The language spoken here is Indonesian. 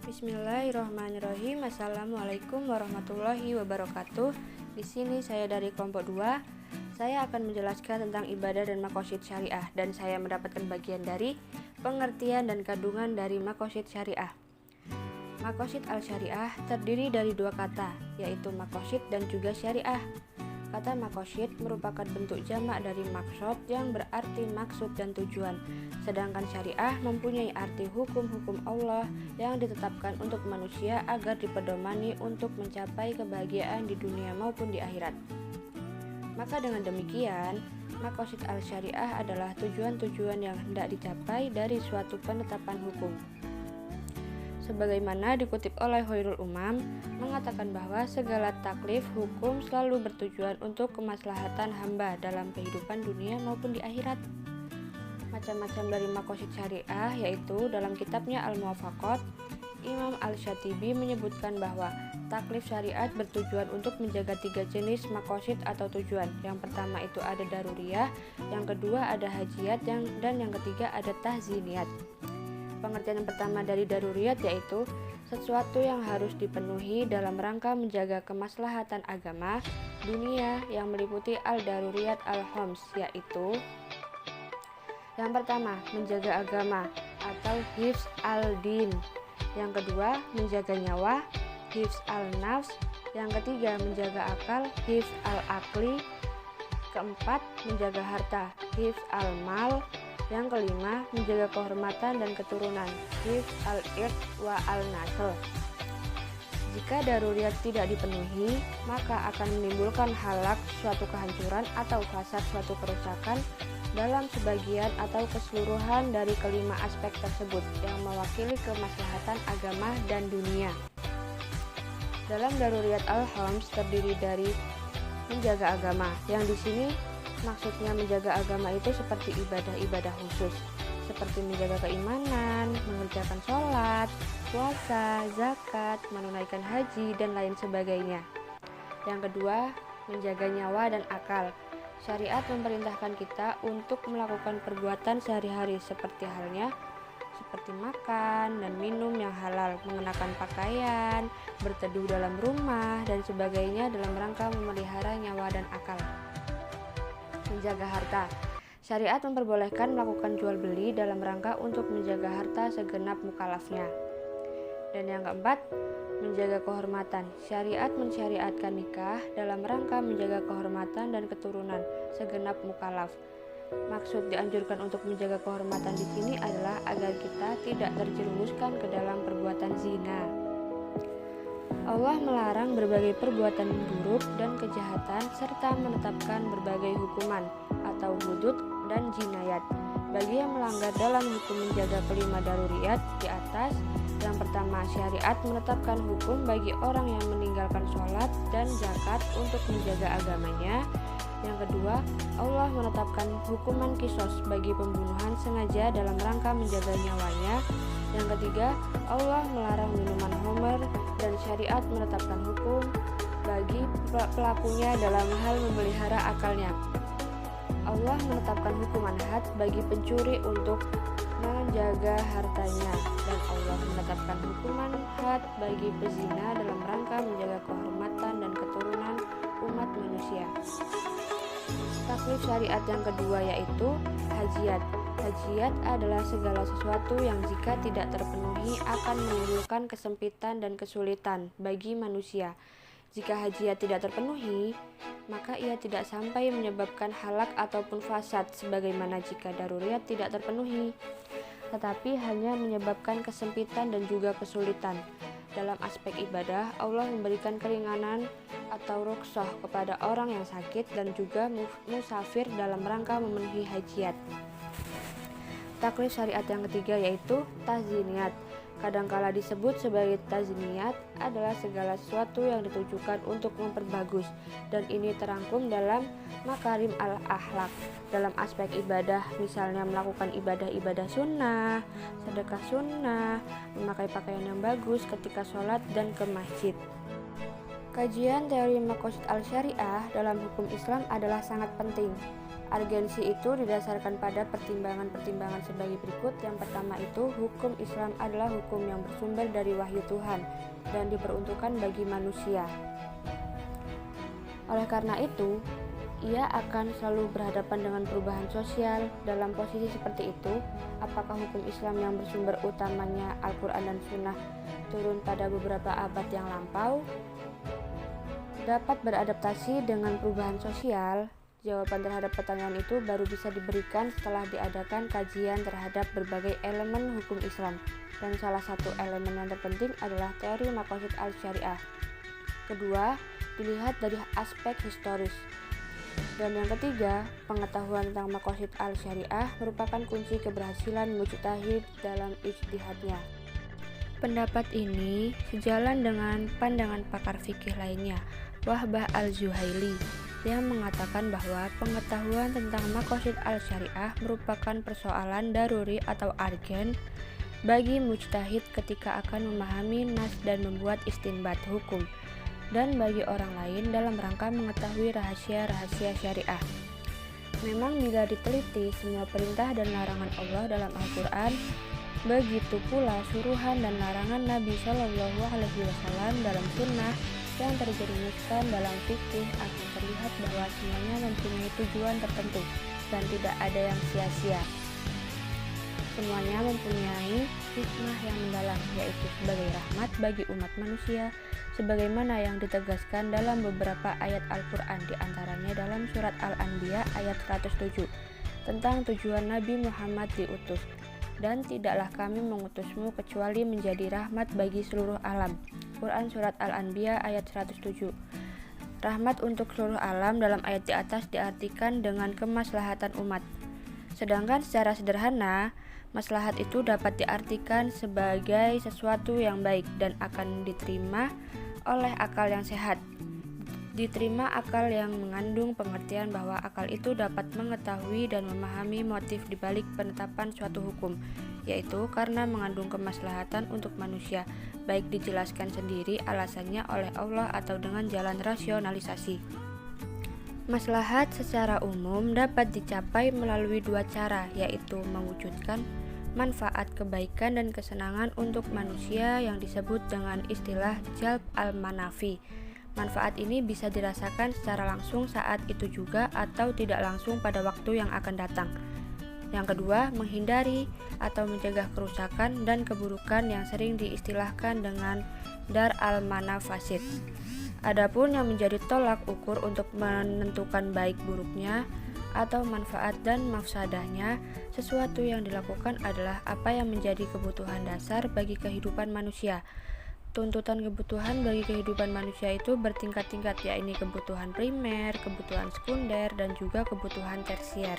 Bismillahirrahmanirrahim. Assalamualaikum warahmatullahi wabarakatuh. Di sini saya dari kelompok 2. Saya akan menjelaskan tentang ibadah dan maqasid syariah, dan saya mendapatkan bagian dari pengertian dan kandungan dari maqasid syariah. Maqasid al-syariah terdiri dari dua kata, yaitu maqasid dan juga syariah. Kata maqasid merupakan bentuk jamak dari maksud yang berarti maksud dan tujuan, sedangkan syariah mempunyai arti hukum-hukum Allah yang ditetapkan untuk manusia agar dipedomani untuk mencapai kebahagiaan di dunia maupun di akhirat. Maka dengan demikian, maqasid al-syariah adalah tujuan-tujuan yang hendak dicapai dari suatu penetapan hukum. Sebagaimana dikutip oleh Khairul Umam, mengatakan bahwa segala taklif hukum selalu bertujuan untuk kemaslahatan hamba dalam kehidupan dunia maupun di akhirat. Macam-macam dari maqasid syariah, yaitu dalam kitabnya Al-Muwafaqat, Imam Al-Syatibi menyebutkan bahwa taklif syariat bertujuan untuk menjaga 3 jenis maqasid atau tujuan. Yang pertama itu ada daruriyah, yang kedua ada hajiyat, dan yang ketiga ada tahziniyat. Pengertian yang pertama dari daruriyat yaitu sesuatu yang harus dipenuhi dalam rangka menjaga kemaslahatan agama, dunia, yang meliputi al-daruriyat al-khams, yaitu yang pertama, menjaga agama atau hifz al-din. Yang kedua, menjaga nyawa, hifz al-nafs. Yang ketiga, menjaga akal, hifz al-akli. Keempat, menjaga harta, hifz al-mal. Yang kelima, menjaga kehormatan dan keturunan, hifz al-ird wa al-nasl. Jika daruriyat tidak dipenuhi, maka akan menimbulkan halak suatu kehancuran atau fasad suatu kerusakan dalam sebagian atau keseluruhan dari kelima aspek tersebut yang mewakili kemaslahatan agama dan dunia. Dalam daruriyat al-khams terdiri dari menjaga agama, yang di sini maksudnya menjaga agama itu seperti ibadah-ibadah khusus, seperti menjaga keimanan, mengerjakan sholat, puasa, zakat, menunaikan haji, dan lain sebagainya. Yang kedua, menjaga nyawa dan akal. Syariat memerintahkan kita untuk melakukan perbuatan sehari-hari seperti makan dan minum yang halal, mengenakan pakaian, berteduh dalam rumah, dan sebagainya dalam rangka memelihara nyawa dan akal. Menjaga harta. Syariat memperbolehkan melakukan jual beli dalam rangka untuk menjaga harta segenap mukalafnya. Dan yang keempat, menjaga kehormatan. Syariat mensyariatkan nikah dalam rangka menjaga kehormatan dan keturunan segenap mukalaf. Maksud dianjurkan untuk menjaga kehormatan di sini adalah agar kita tidak terjerumuskan ke dalam perbuatan zina. Allah melarang berbagai perbuatan buruk dan kejahatan serta menetapkan berbagai hukuman atau hudud dan jinayat bagi yang melanggar dalam hukum menjaga kelima daruriyat di atas. Yang pertama, syariat menetapkan hukum bagi orang yang meninggalkan sholat dan zakat untuk menjaga agamanya. Yang kedua, Allah menetapkan hukuman kisos bagi pembunuhan sengaja dalam rangka menjaga nyawanya. Yang ketiga, Allah melarang minuman homer, dan syariat menetapkan hukum bagi pelakunya dalam hal memelihara akalnya. Allah menetapkan hukuman had bagi pencuri untuk menjaga hartanya, dan Allah menetapkan hukuman had bagi pezina dalam rangka menjaga kehormatan dan keturunan umat manusia. Taklif syariat yang kedua yaitu hajiyat. Hajiyat adalah segala sesuatu yang jika tidak terpenuhi akan menimbulkan kesempitan dan kesulitan bagi manusia. Jika hajiyat tidak terpenuhi, maka ia tidak sampai menyebabkan halak ataupun fasad sebagaimana jika daruriyat tidak terpenuhi, tetapi hanya menyebabkan kesempitan dan juga kesulitan. Dalam aspek ibadah, Allah memberikan keringanan atau rukhsah kepada orang yang sakit dan juga musafir dalam rangka memenuhi hajiyat. Taklif syariat yang ketiga yaitu tahziniyat. Kadangkala disebut sebagai tahziniyat adalah segala sesuatu yang ditujukan untuk memperbagus, dan ini terangkum dalam makarim al-akhlak. Dalam aspek ibadah, misalnya melakukan ibadah-ibadah sunnah, sedekah sunnah, memakai pakaian yang bagus ketika sholat dan ke masjid. Kajian teori maqasid al-syariah dalam hukum Islam adalah sangat penting. Argensi itu didasarkan pada pertimbangan-pertimbangan sebagai berikut. Yang pertama itu, hukum Islam adalah hukum yang bersumber dari wahyu Tuhan dan diperuntukkan bagi manusia. Oleh karena itu, ia akan selalu berhadapan dengan perubahan sosial. Dalam posisi seperti itu, apakah hukum Islam yang bersumber utamanya Al-Quran dan Sunnah turun pada beberapa abad yang lampau dapat beradaptasi dengan perubahan sosial? Jawaban terhadap pertanyaan itu baru bisa diberikan setelah diadakan kajian terhadap berbagai elemen hukum Islam, dan salah satu elemen yang terpenting adalah teori maqasid al-syariah. Kedua, dilihat dari aspek historis. Dan yang ketiga, pengetahuan tentang maqasid al-syariah merupakan kunci keberhasilan mujtahid dalam ijtihadnya. Pendapat ini sejalan dengan pandangan pakar fikih lainnya, Wahbah al-Zuhaili, yang mengatakan bahwa pengetahuan tentang maqasid al-syariah merupakan persoalan daruri atau argen bagi mujtahid ketika akan memahami nas dan membuat istinbat hukum, dan bagi orang lain dalam rangka mengetahui rahasia-rahasia syariah. Memang bila diteliti semua perintah dan larangan Allah dalam Al-Quran, begitu pula suruhan dan larangan Nabi Shallallahu Alaihi Wasallam dalam sunnah yang terjerumuskan dalam fikih, akan terlihat bahwa semuanya mempunyai tujuan tertentu dan tidak ada yang sia-sia. Semuanya mempunyai hikmah yang mendalam, yaitu sebagai rahmat bagi umat manusia, sebagaimana yang ditegaskan dalam beberapa ayat Al-Quran, diantaranya dalam surat Al-Anbiya ayat 107 tentang tujuan Nabi Muhammad diutus. Dan tidaklah kami mengutusmu kecuali menjadi rahmat bagi seluruh alam. Quran surat Al-Anbiya ayat 107. Rahmat untuk seluruh alam dalam ayat di atas diartikan dengan kemaslahatan umat. Sedangkan secara sederhana, maslahat itu dapat diartikan sebagai sesuatu yang baik dan akan diterima oleh akal yang sehat. Diterima akal yang mengandung pengertian bahwa akal itu dapat mengetahui dan memahami motif dibalik penetapan suatu hukum, yaitu karena mengandung kemaslahatan untuk manusia, baik dijelaskan sendiri alasannya oleh Allah atau dengan jalan rasionalisasi. Maslahat secara umum dapat dicapai melalui dua cara, yaitu mewujudkan manfaat kebaikan dan kesenangan untuk manusia yang disebut dengan istilah jalb al-manafi. Manfaat ini bisa dirasakan secara langsung saat itu juga atau tidak langsung pada waktu yang akan datang. Yang kedua, menghindari atau mencegah kerusakan dan keburukan yang sering diistilahkan dengan dar al-manafasid. Adapun yang menjadi tolak ukur untuk menentukan baik buruknya atau manfaat dan mafsadahnya sesuatu yang dilakukan adalah apa yang menjadi kebutuhan dasar bagi kehidupan manusia. Tuntutan kebutuhan bagi kehidupan manusia itu bertingkat-tingkat, yakni kebutuhan primer, kebutuhan sekunder, dan juga kebutuhan tersier.